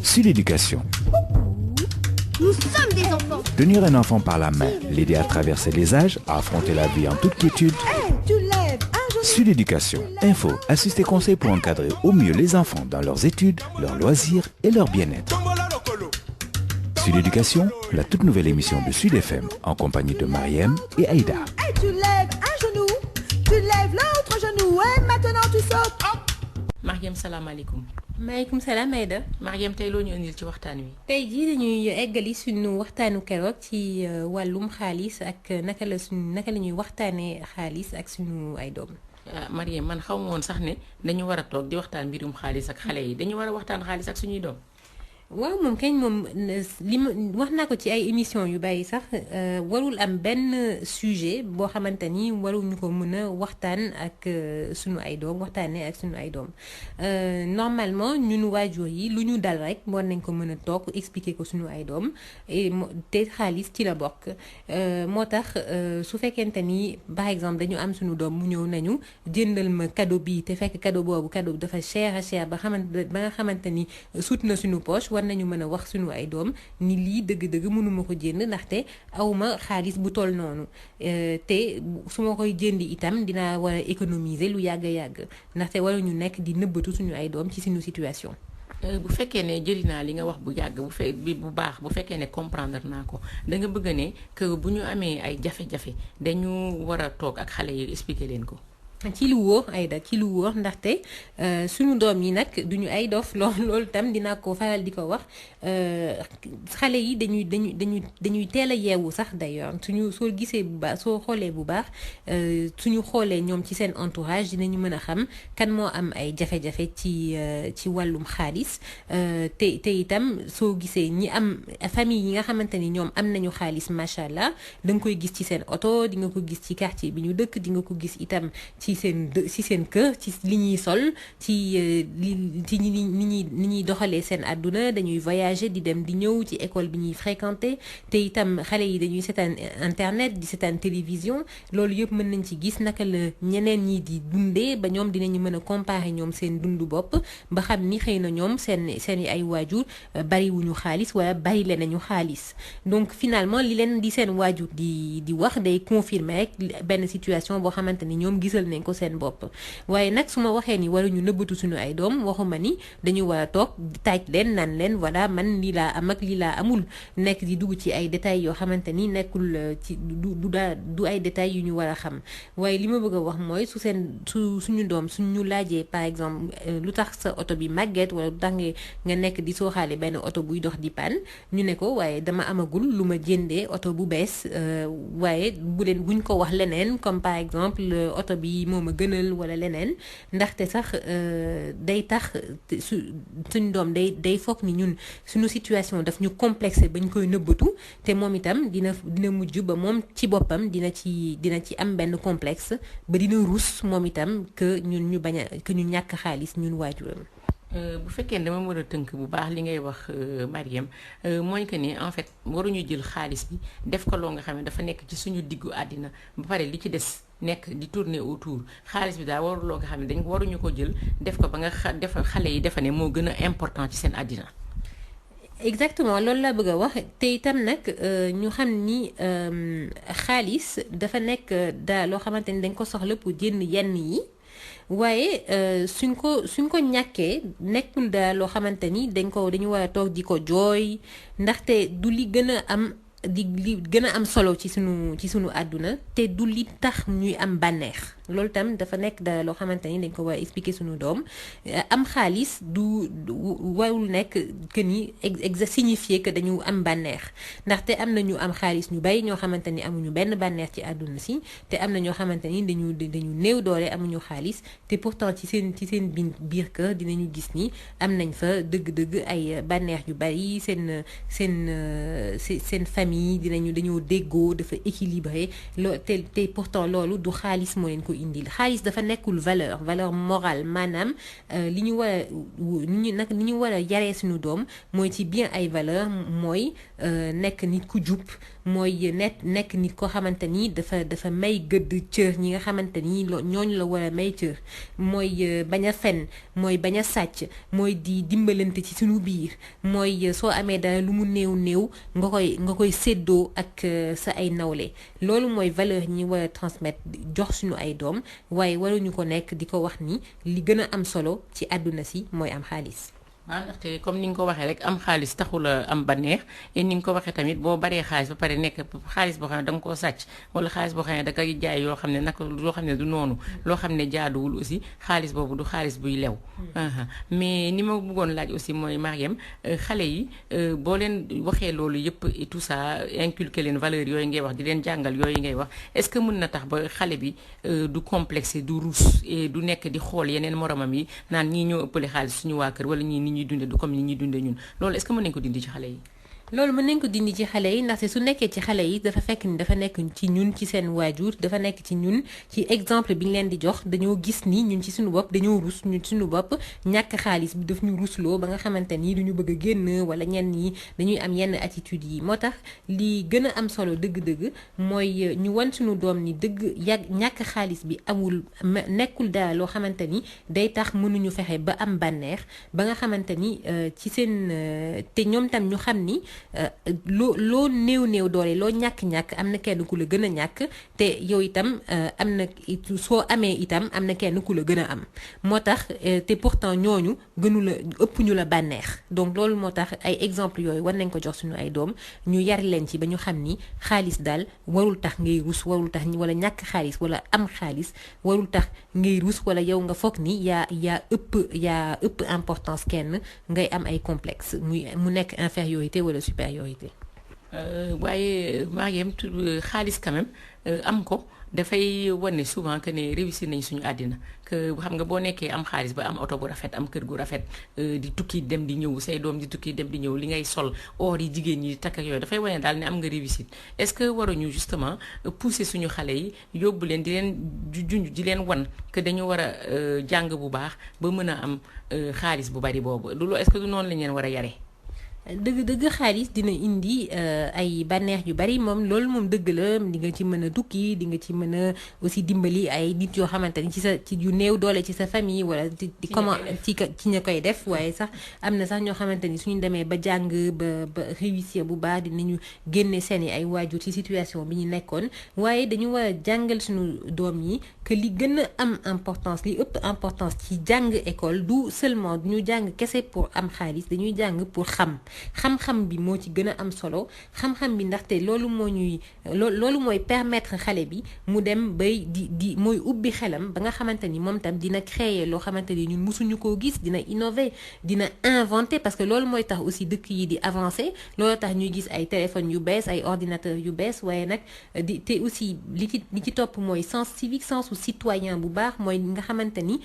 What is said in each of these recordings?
Sud Éducation. Nous sommes des enfants. Tenir un enfant par la main, l'aider à traverser les âges, à affronter la vie en toute quiétude. Tu lèves un genou. Sud Éducation. Info, astuces et conseils pour encadrer au mieux les enfants dans leurs études, leurs loisirs et leur bien-être. Sud Éducation, la toute nouvelle émission de Sud FM en compagnie de Mariem et Aïda. Tu lèves un genou. Tu lèves l'autre genou. Et maintenant tu sautes. Mariem salaamaaleykum. maaleykum salaam Aïda. Mariem tey loo ñu indil ci waxtaan wi. tey jii dañuy eggali suñu waxtaanu keroog ci wàllum xaalis ak naka la ñuy waxtaanee xaalis ak suñu ay doom. Mariem man xaw ma woon sax ne dañu war a toog di waxtaan mbirum xaalis ak xale yi dañu war a waxtaan xaalis ak suñuy doom. waaw moom kañ moom li ma wax naa ko ci ay émission yu bàyyi sax warul am benn sujet boo xamante ni waruñu ko mën a waxtaan ak suñu ay doom waxtaanee ak suñu ay doom normalement ñun waajur yi lu ñu dal rek war nañ ko mën a toog expliquer ko suñu ay doom te xaalis ci la bokk moo tax su fekkente ni par exemple dañu am suñu doom mu ñëw nañu jëndal ma cadeau bi te fekk cadeau boobu cadeau dafa cher ba nga xamante ni sut na suñu poche war nañu mën a wax suñu ay doom ni lii dëgg-dëgg mënuma ko jënd ndaxte awma xaalis bu toll noonu te su ma koy jëndi itam dinaa war a économiser lu yàgg ndaxte waruñu nekk di nëbbatu suñu ay doom ci suñu situation. bu fekkee ne jëli naa li nga wax bu yàgg bu baax bu fekkee ne comprendre naa ko da nga bëgg ne que bu ñu amee ay jafe-jafe dañu war a toog ak xale yi expliquer leen ko. ci lu wóor Aïda ci lu wóor ndaxte suñu doom yi nag duñu ay dof loolu tam dinaa ko faral di ko wax xale yi dañuy teel a yeewu sax d'ailleurs soo gisee bu baax soo xoolee bu baax suñu xoolee ñoom ci seen entourage dinañu mën a xam kan moo am ay jafe-jafe ci wàllum xaalis te itam soo gisee ñi am famille yi nga xamante ni ñoom am nañu xaalis macha allah da nga koy gis ci seen oto di nga ko gis ci quartier bi ñu dëkk di nga ko gis itam ci seen kër ci li ñuy sol ci ni ñuy doxalee seen àdduna dañuy voyager di dem di ñëw ci école bi ñuy fréquenter te itam xale yi dañuy seetaan internet di seetaan télévision loolu yëpp mën nañ ci gis naka la ñeneen ñi di dundee ba ñoom dinañu mën a comparer ñoom seen dundu bopp ba xam ni xëy na ñoom seen ay waajur bariwuñu xaalis wala bari le nañu xaalis donc finalement li leen di seen waajur di wax day confirmer rek benn situation boo xamante ni ñoom gisal nañ ko seen bopp waaye nag su ma waxee ni waruñu nëbbatu suñu ay doom waxuma ni dañu war a toog taaj leen naan leen voilà man lii laa am ak lii laa amul nekk di dugg ci ay détails yoo xamante ni nekkul ci du ay détails yu ñu war a xam waaye li ma bëgg a wax mooy suñu doom suñu laajee par exemple lu tax sa oto bi màgget wala lu tax nga nekk di sooxaale benn oto buy dox di panne ñu ne ko waaye dama amagul lu ma jëndee oto bu bees waaye buñ ko wax leneen comme par exemple oto bi moo ma gënal wala leneen ndaxte sax day tax suñ doom day foog ni ñun suñu situation daf ñu complexé bañ koy nëbbatu te moom itam dina mujj ba moom ci boppam dina ci am benn complexe ba dina rus moom itam que ñun ñu ñàkk xaalis ñun waajuram. bu fekkee dama mën a tënk bu baax li ngay wax Mariem mooy que ni en fait waruñu jël xaalis bi def ko loo nga xam ne dafa nekk ci suñu diggu àddina ba pare li ci des nekk di tourner autour xaalis bi daal waruloo nga xam ne waruñu ko jël def ko ba nga xale yi defe ne moo gën a important ci seen àddina. exactement loolu laa bëgg a wax te itam nag ñu xam ni xaalis dafa nekk daal loo xamante ni dañ ko soxla pour jënd yenn yi. waaye suñ ko ñàkkee nekkul daal loo xamante ni dañu war a toog di ko jooy ndaxte du li gën a am solo ci sunu àdduna te du li tax ñuy am bànneex loolu tam dafa nekk da loo xamante ni dañ ko war a expliquer suñu doom am xaalis du warul nekk que ni signifier que dañu am bànneex ndaxte am na ñu am xaalis ñu bari ñoo xamante ni amuñu benn bànneex ci àdduna si te am na ñoo xamante ni dañu néew doole amuñu xaalis te pourtant ci seen biir kër dinañu gis ni am nañ fa dëgg-dëgg ay bànneex yu bari seen famille dañoo déggoo dafa équilibré te pourtant loolu du xaalis moo leen ko indil xaalis dafa nekkul valeur morale maanaam li ñu war a yaree suñu doom mooy ci bien ay valeur mooy nekk nit ku jub mooy nekk nit koo xamante ni dafa may gëdd cër ñi nga xamante ni ñooñu la war a may cër mooy bañ a fen mooy bañ a sàcc mooy di dimbalante ci suñu biir mooy soo amee dara lu mu néew nga koy séddoo ak sa ay nawle loolu mooy valeur ñi war a transmettre jox suñu ay doom waaye waruñu ko nekk di ko wax ni li gën a am solo ci àdduna si mooy am xaalis. waaw ndaxte comme ni nga ko waxee rek am xaalis taxul a am bànneex et ni nga ko waxee tamit boo baree xaalis ba pare nekk xaalis boo xam ne da nga koo sàcc wala xaalis boo xam ne da koy jaay yoo xam ne naka loo xam ne du noonu loo xam ne jaaduwul aussi xaalis boobu du xaalis buy lew. mais ni ma bëggoon laaj aussi mooy Marième xale yi boo leen waxee loolu yëpp et tout ça inculquer leen valeur yooyu ngay wax di leen jàngal yooyu ngay wax est-ce que mën na tax ba xale bi du complexé du rus et du nekk di xool yeneen moromam yi naan ñii ñoo ëppale xaalis suñu waa kër wala ñuy dunde du comme ni ñuy dunde ñun loolu est-ce que mën nañ ko dindi ci xale yi. loolu mën nañ ko dindi ci xale yi ndaxte su nekkee ci xale yi dafa fekk ni dafa nekk ci ñun ci seen waajur dafa nekk ci ñun ci exemple bi ñu leen di jox dañoo gis ni ñun ci suñu bopp dañoo rus ñun ci suñu bopp ñàkk xaalis bi daf ñu rusloo ba nga xamante ni duñu bëgg a génn wala ñenn ñi dañuy am yenn attitude yi moo tax li gën a am solo dëgg-dëgg mooy ñu wan suñu doom ni dëgg ñàkk xaalis bi amul nekkul dara loo xamante ni day tax mënuñu fexe ba am bànneex ba nga xamante ni ci seen te ñoom tam ñu xam ni loo néew doole loo ñàkk-ñàkk am na kenn ku la gën a ñàkk te yow itam am na soo amee itam am na kenn ku la gën a am moo tax te pourtant ñooñu gënu la ëpp ñu la bànneex donc loolu moo tax ay exemple yooyu war nañ ko jox suñu ay doom ñu yar leen ci ba ñu xam ni xaalis daal warul tax ngay rus warul tax wala ñàkk xaalis wala am xaalis warul tax ngay rus wala yow nga foog ni yaa ëpp importance kenn ngay am ay complexe mu nekk infériorité wala supériorité. waaye Marième xaalis quand même am ko dafay wane souvent que ne réussir nañ suñu àddina que xam nga boo nekkee am xaalis ba am oto bu rafet am kër gu rafet di tukki dem di ñëw say doom di tukki dem di ñëw li ngay sol or yi jigéen ñi takk ak yooyu dafay wane daal ne am nga réussite est-ce que waruñu justement pousser suñu xale yi yóbbu leen di leen junj di leen wan que dañu war a jàng bu baax ba mën a am xaalis bu bari boobu loolu est-ce que du noonu lañ leen war a yaree. dëgg xaalis dina indi ay bànneex yu bari moom loolu moom dëgg la di nga ci mën a tukki di nga ci mën a aussi dimbali ay nit yoo xamante ni ci yu néew doole ci sa famille wala ci comment ci ña koy def waaye sax am na sax ñoo xamante ni suñu demee ba jàng ba réussir bu baax dinañu génne seeni ay waajur ci situation bi ñu nekkoon waaye dañu war a jàngal suñu doom yi que li gën a am importance li ëpp importance ci jàng école du seulement duñu jàng kese pour am xaalis dañuy jàng pour xam-xam bi moo ci gën a am solo xam-xam bi ndaxte loolu mooy permettre xale bi mu dem bay di mooy ubbi xelam ba nga xamante ni moom tam dina créer loo xamante ni ñun mësuñu koo gis dina innover dina inventer parce que loolu mooy tax aussi dëkk yi di avancer loolu tax ñuy gis ay téléphones yu bees ay ordinateurs yu bees waaye nag te aussi li ci topp mooy sens civique sens citoyen bu baax mooy nga xamante ni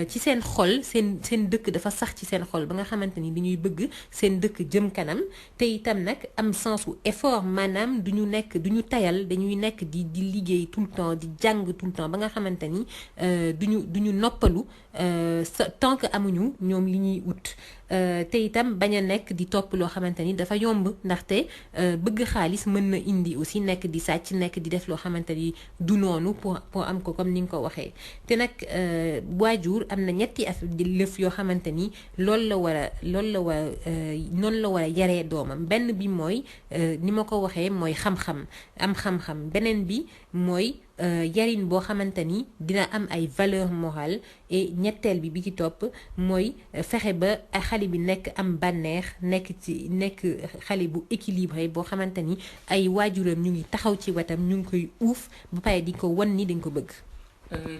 ci seen xol seen dëkk dafa sax ci seen xol ba nga xamante ni dañuy bëgg seen dëkk jëm kanam te itam nag am sens u effort maanaam duñu tayal dañuy nekk di liggéey tout le temps di jàng tout le temps ba nga xamante ni duñu noppalu tant que amuñu ñoom li ñuy ut te itam bañ a nekk di topp loo xamante ni dafa yomb ndaxte bëgg xaalis mën na indi aussi nekk di sàcc nekk di def loo xamante ni du noonu pour am ko comme ni nga ko waxee te nag waajur am na ñetti lëf yoo xamante ni noonu la war a yaree doomam benn bi mooy ni ma ko waxee mooy xam-xam beneen bi mooy yarin boo xamante ni dina am ay valeurs morales et ñetteel bi ci topp mooy fexe ba xale bi nekk am bànneex nekk xale bu équilibré boo xamante ni ay waajuram ñu ngi taxaw ci wetam ñu ngi koy uuf ba pare di ko wan ni dañ ko bëgg.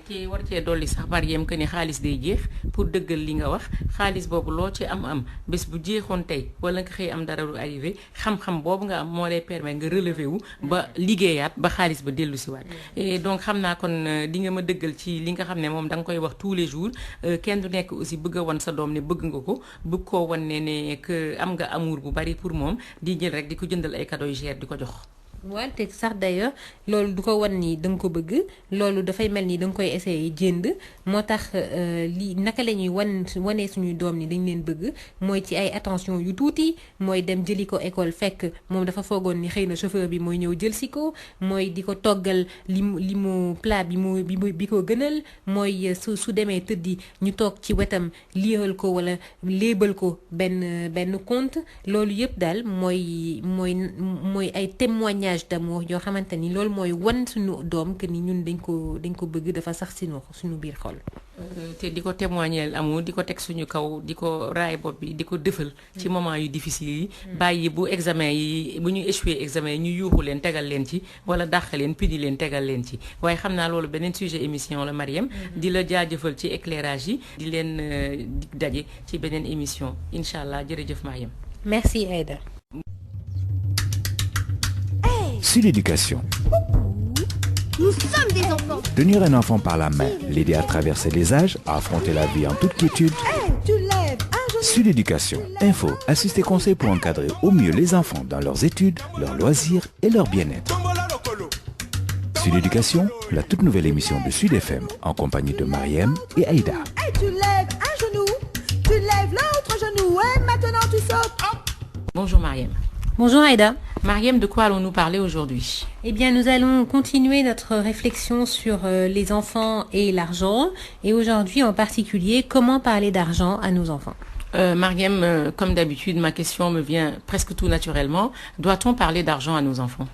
ci war cee dolli sax Marième que ni xaalis day jeex pour dëggal li nga wax xaalis boobu loo ci am bés bu jeexoon tey wala nga xëy am dara lu arrivé xam-xam boobu nga am moo lay permettre nga relever wu ba liggéeyaat ba xaalis ba dellu si waat et donc xam naa kon di nga ma dëggal ci li nga xam ne moom da nga koy wax tous les jours kenn du nekk aussi bëgg a wan sa doom ne bëgg nga ko bëgg koo wan ne que am nga amour bu bari pour moom di jël rek di ko jëndal ay cadeaux yu cher di ko jox. wante sax d'ailleurs loolu du ko wan ni da nga ko bëgg loolu dafay mel ni da nga koy essayer jënd moo tax li naka la ñuy wanee suñuy doom ni dañ leen bëgg mooy ci ay attention yu tuuti mooy dem jëli ko école fekk moom dafa foogoon ni xëy na chauffeur bi mooy ñëw jël si ko mooy di ko toggal li mu plat bi ko gënal mooy su demee tëddi ñu toog ci wetam liiral ko wala léebal ko benn conte loolu yëpp daal mooy ay témoignage d'amour yoo xamante ni loolu mooy wan suñu doom que ni ñun dañ ko bëgg dafa sax suñu biir xol. te di ko témoigner amour di ko teg suñu kaw di ko raay bopp bi di ko dëfal ci moment yu difficile yi bàyyi bu examen yi bu ñu échoué examen yi ñu yuuxu leen tegal leen ci wala dàq leen pidi leen tegal leen ci waaye xam naa loolu beneen sujet émission la Marième di la jaajëfal ci éclairage yi di leen dig daje ci beneen émission incha allah jërëjëf Marième. Merci Aïda. Sud Éducation. Nous sommes des enfants. Tenir un enfant par la main, l'aider à traverser les âges, à affronter la vie en toute quiétude. Tu lèves un genou. Sud Éducation. Info, assistés conseils pour encadrer au mieux les enfants dans leurs études, leurs loisirs et leur bien-être. Sud Éducation, la toute nouvelle émission de Sud FM en compagnie de Marième et Aïda. Tu lèves un genou, tu lèves l'autre genou et maintenant tu sautes. Bonjour Marième. Bonjour Aïda. Marième, de quoi allons-nous parler aujourd'hui? Eh bien, nous allons continuer notre réflexion sur les enfants et l'argent. Et aujourd'hui, en particulier, comment parler d'argent à nos enfants? Marième, comme d'habitude, ma question me vient presque tout naturellement. Doit-on parler d'argent à nos enfants?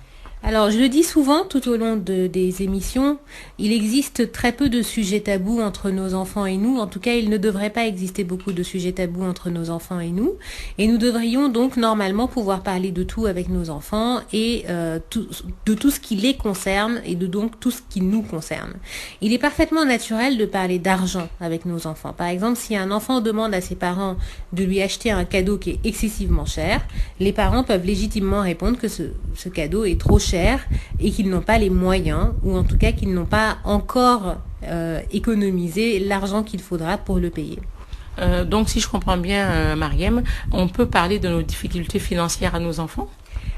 Alors, je le dis souvent tout au long des émissions, il existe très peu de sujets tabous entre nos enfants et nous. En tout cas, il ne devrait pas exister beaucoup de sujets tabous entre nos enfants et nous. Et nous devrions donc normalement pouvoir parler de tout avec nos enfants et de tout ce qui les concerne et de donc tout ce qui nous concerne. Il est parfaitement naturel de parler d'argent avec nos enfants. Par exemple, si un enfant demande à ses parents de lui acheter un cadeau qui est excessivement cher, les parents peuvent légitimement répondre que ce cadeau est trop cher et qu'ils n'ont pas les moyens, ou en tout cas qu'ils n'ont pas encore économisé l'argent qu'il faudra pour le payer. Donc si je comprends bien, Marième, on peut parler de nos difficultés financières à nos enfants?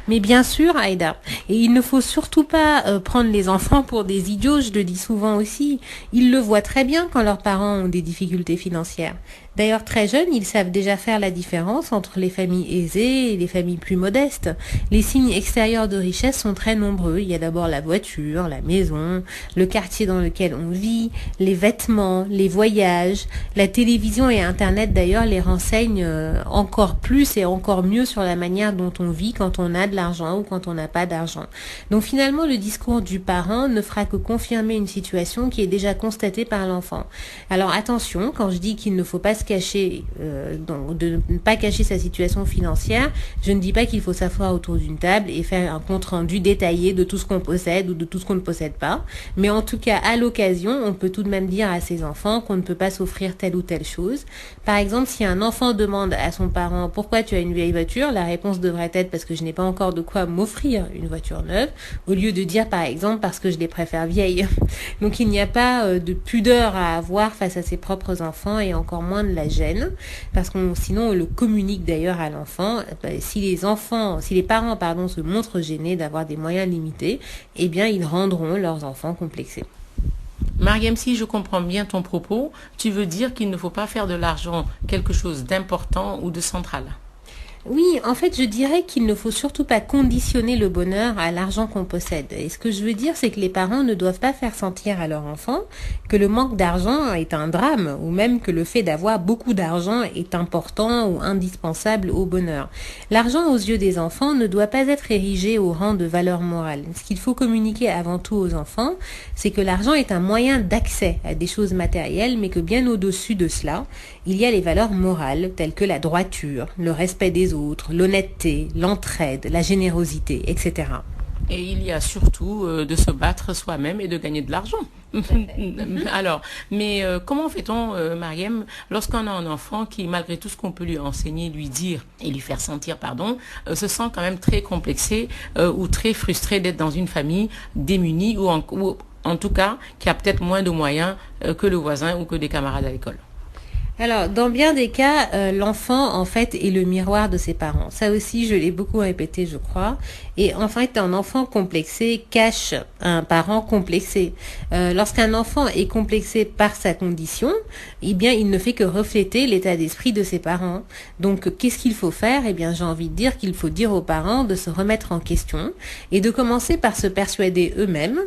Mais bien sûr, Aïda. Et il ne faut surtout pas prendre les enfants pour des idiots, je le dis souvent aussi. Ils le voient très bien quand leurs parents ont des difficultés financières. D'ailleurs, très jeunes, ils savent déjà faire la différence entre les familles aisées et les familles plus modestes. Les signes extérieurs de richesse sont très nombreux. Il y a d'abord la voiture, la maison, le quartier dans lequel on vit, les vêtements, les voyages. La télévision et Internet, d'ailleurs, les renseignent encore plus et encore mieux sur la manière dont on vit quand on a de l'argent ou quand on n'a pas d'argent. Donc finalement, le discours du parent ne fera que confirmer une situation qui est déjà constatée par l'enfant. Alors attention, quand je dis qu'il ne faut pas se cacher, de ne pas cacher sa situation financière, je ne dis pas qu'il faut s'asseoir autour d'une table et faire un compte rendu détaillé de tout ce qu'on possède ou de tout ce qu'on ne possède pas. Mais en tout cas, à l'occasion, on peut tout de même dire à ses enfants qu'on ne peut pas s'offrir telle ou telle chose. Par exemple, si un enfant demande à son parent pourquoi tu as une vieille voiture, la réponse devrait être parce que je n'ai pas encore de quoi m'offrir une voiture neuve, au lieu de dire par exemple parce que je les préfère vieilles. Donc il n'y a pas de pudeur à avoir face à ses propres enfants et encore moins de la gêne, parce que sinon on le communique d'ailleurs à l'enfant. Si les parents se montrent gênés d'avoir des moyens limités, eh bien ils rendront leurs enfants complexés. Marième, si je comprends bien ton propos, tu veux dire qu'il ne faut pas faire de l'argent quelque chose d'important ou de central? Oui, en fait, je dirais qu'il ne faut surtout pas conditionner le bonheur à l'argent qu'on possède. Et ce que je veux dire, c'est que les parents ne doivent pas faire sentir à leur enfant que le manque d'argent est un drame, ou même que le fait d'avoir beaucoup d'argent est important ou indispensable au bonheur. L'argent, aux yeux des enfants, ne doit pas être érigé au rang de valeur morale. Ce qu'il faut communiquer avant tout aux enfants, c'est que l'argent est un moyen d'accès à des choses matérielles, mais que bien au-dessus de cela, il y a les valeurs morales, telles que la droiture, le respect des autres, l'honnêteté, l'entraide, la générosité, etc. Et il y a surtout de se battre soi-même et de gagner de l'argent. Alors, mais comment fait-on, Marième, lorsqu'on a un enfant qui, malgré tout ce qu'on peut lui enseigner, lui dire et lui faire sentir, se sent quand même très complexé ou très frustré d'être dans une famille démunie ou en tout cas qui a peut-être moins de moyens que le voisin ou que des camarades à l'école? Alors, dans bien des cas, l'enfant, en fait, est le miroir de ses parents. Ça aussi, je l'ai beaucoup répété, je crois. Et en fait, un enfant complexé cache un parent complexé. Lorsqu'un enfant est complexé par sa condition, eh bien, il ne fait que refléter l'état d'esprit de ses parents. Donc, qu'est-ce qu'il faut faire? Eh bien, j'ai envie de dire qu'il faut dire aux parents de se remettre en question et de commencer par se persuader eux-mêmes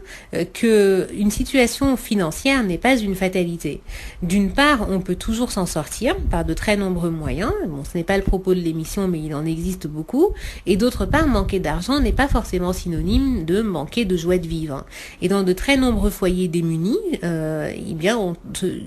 que une situation financière n'est pas une fatalité. D'une part, on peut toujours s'en sortir par de très nombreux moyens. Bon, ce n'est pas le propos de l'émission, mais il en existe beaucoup. Et d'autre part, manquer d'argent n'est pas forcément synonyme de manquer de joie de vivre. Et dans de très nombreux foyers démunis, eh bien,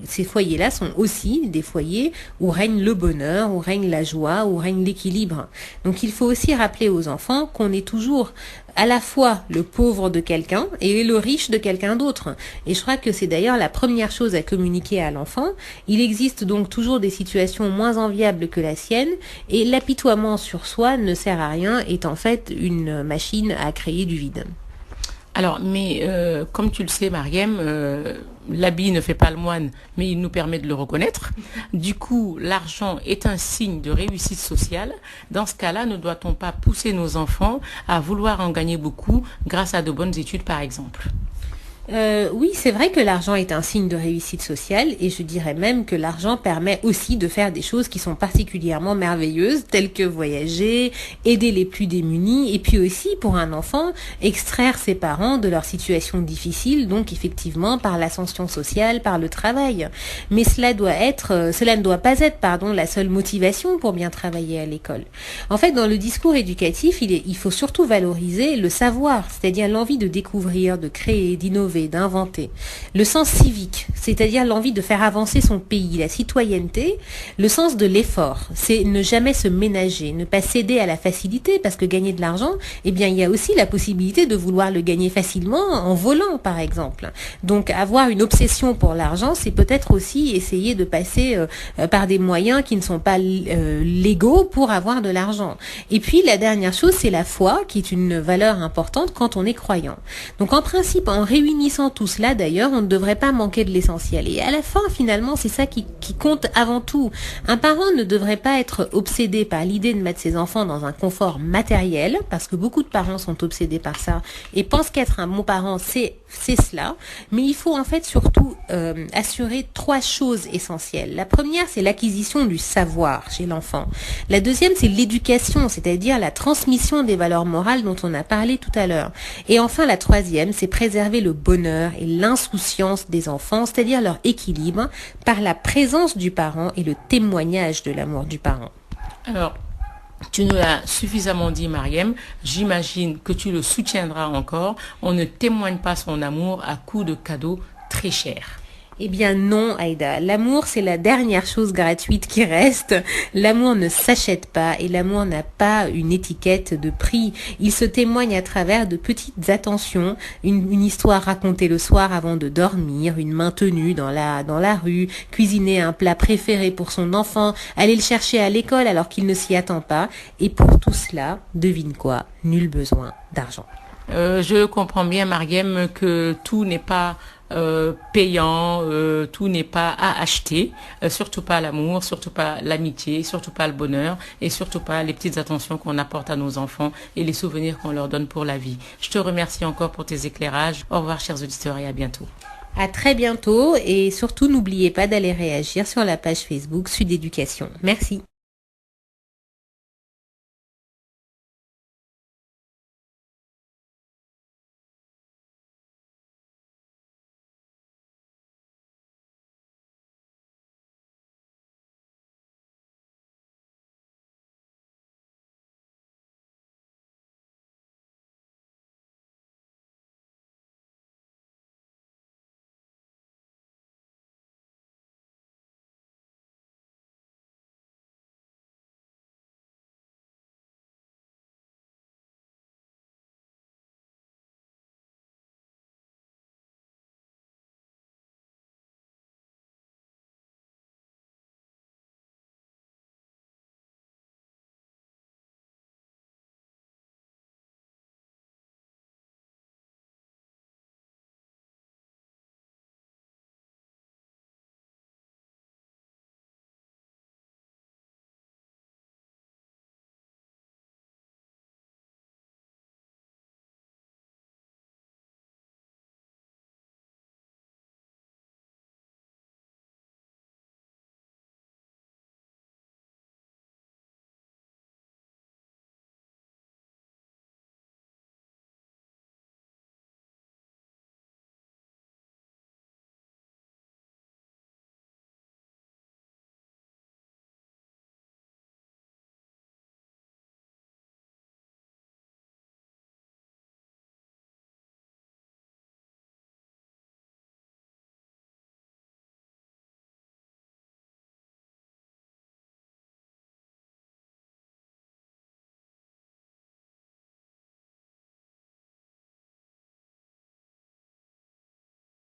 ces foyers-là sont aussi des foyers où règne le bonheur, où règne la joie, où règne l'équilibre. Donc, il faut aussi rappeler aux enfants qu'on est toujours à la fois le pauvre de quelqu'un et le riche de quelqu'un d'autre. Et je crois que c'est d'ailleurs la première chose à communiquer à l'enfant. Il existe donc toujours des situations moins enviables que la sienne et l'apitoiement sur soi ne sert à rien, est en fait une machine à créer du vide. Alors, mais comme tu le sais, Mariem, l'habit ne fait pas le moine, mais il nous permet de le reconnaître. Du coup, l'argent est un signe de réussite sociale. Dans ce cas-là, ne doit-on pas pousser nos enfants à vouloir en gagner beaucoup grâce à de bonnes études, par exemple ? Oui, c'est vrai que l'argent est un signe de réussite sociale et je dirais même que l'argent permet aussi de faire des choses qui sont particulièrement merveilleuses, telles que voyager, aider les plus démunis et puis aussi pour un enfant, extraire ses parents de leur situation difficile, donc effectivement par l'ascension sociale, par le travail. Mais cela ne doit pas être, la seule motivation pour bien travailler à l'école. En fait, dans le discours éducatif, il faut surtout valoriser le savoir, c'est-à-dire l'envie de découvrir, de créer, d'innover, d'inventer. Le sens civique, c'est-à-dire l'envie de faire avancer son pays, la citoyenneté. Le sens de l'effort, c'est ne jamais se ménager, ne pas céder à la facilité, parce que gagner de l'argent, eh bien, il y a aussi la possibilité de vouloir le gagner facilement en volant, par exemple. Donc, avoir une obsession pour l'argent, c'est peut-être aussi essayer de passer par des moyens qui ne sont pas légaux pour avoir de l'argent. Et puis, la dernière chose, c'est la foi, qui est une valeur importante quand on est croyant. Donc, en principe, en réunissant tout cela, d'ailleurs, on ne devrait pas manquer de l'essentiel. Et à la fin, finalement, c'est ça qui compte avant tout. Un parent ne devrait pas être obsédé par l'idée de mettre ses enfants dans un confort matériel, parce que beaucoup de parents sont obsédés par ça et pensent qu'être un bon parent, c'est cela. Mais il faut en fait surtout assurer 3 choses essentielles. La première, c'est l'acquisition du savoir chez l'enfant. La deuxième, c'est l'éducation, c'est-à-dire la transmission des valeurs morales dont on a parlé tout à l'heure. Et enfin, la troisième, c'est préserver le bonheur et l'insouciance des enfants, c'est-à-dire leur équilibre, par la présence du parent et le témoignage de l'amour du parent. Alors, tu nous l'as suffisamment dit, Mariem. J'imagine que tu le soutiendras encore. On ne témoigne pas son amour à coups de cadeaux très chers. Eh bien non, Aïda. L'amour, c'est la dernière chose gratuite qui reste. L'amour ne s'achète pas et l'amour n'a pas une étiquette de prix. Il se témoigne à travers de petites attentions, une histoire racontée le soir avant de dormir, une main tenue dans la rue, cuisiner un plat préféré pour son enfant, aller le chercher à l'école alors qu'il ne s'y attend pas. Et pour tout cela, devine quoi? Nul besoin d'argent. Je comprends bien, Mariem, que tout n'est pas payant, tout n'est pas à acheter, surtout pas l'amour, surtout pas l'amitié, surtout pas le bonheur et surtout pas les petites attentions qu'on apporte à nos enfants et les souvenirs qu'on leur donne pour la vie. Je te remercie encore pour tes éclairages. Au revoir, chers auditeurs, et à bientôt. À très bientôt et surtout n'oubliez pas d'aller réagir sur la page Facebook Sud Éducation. Merci.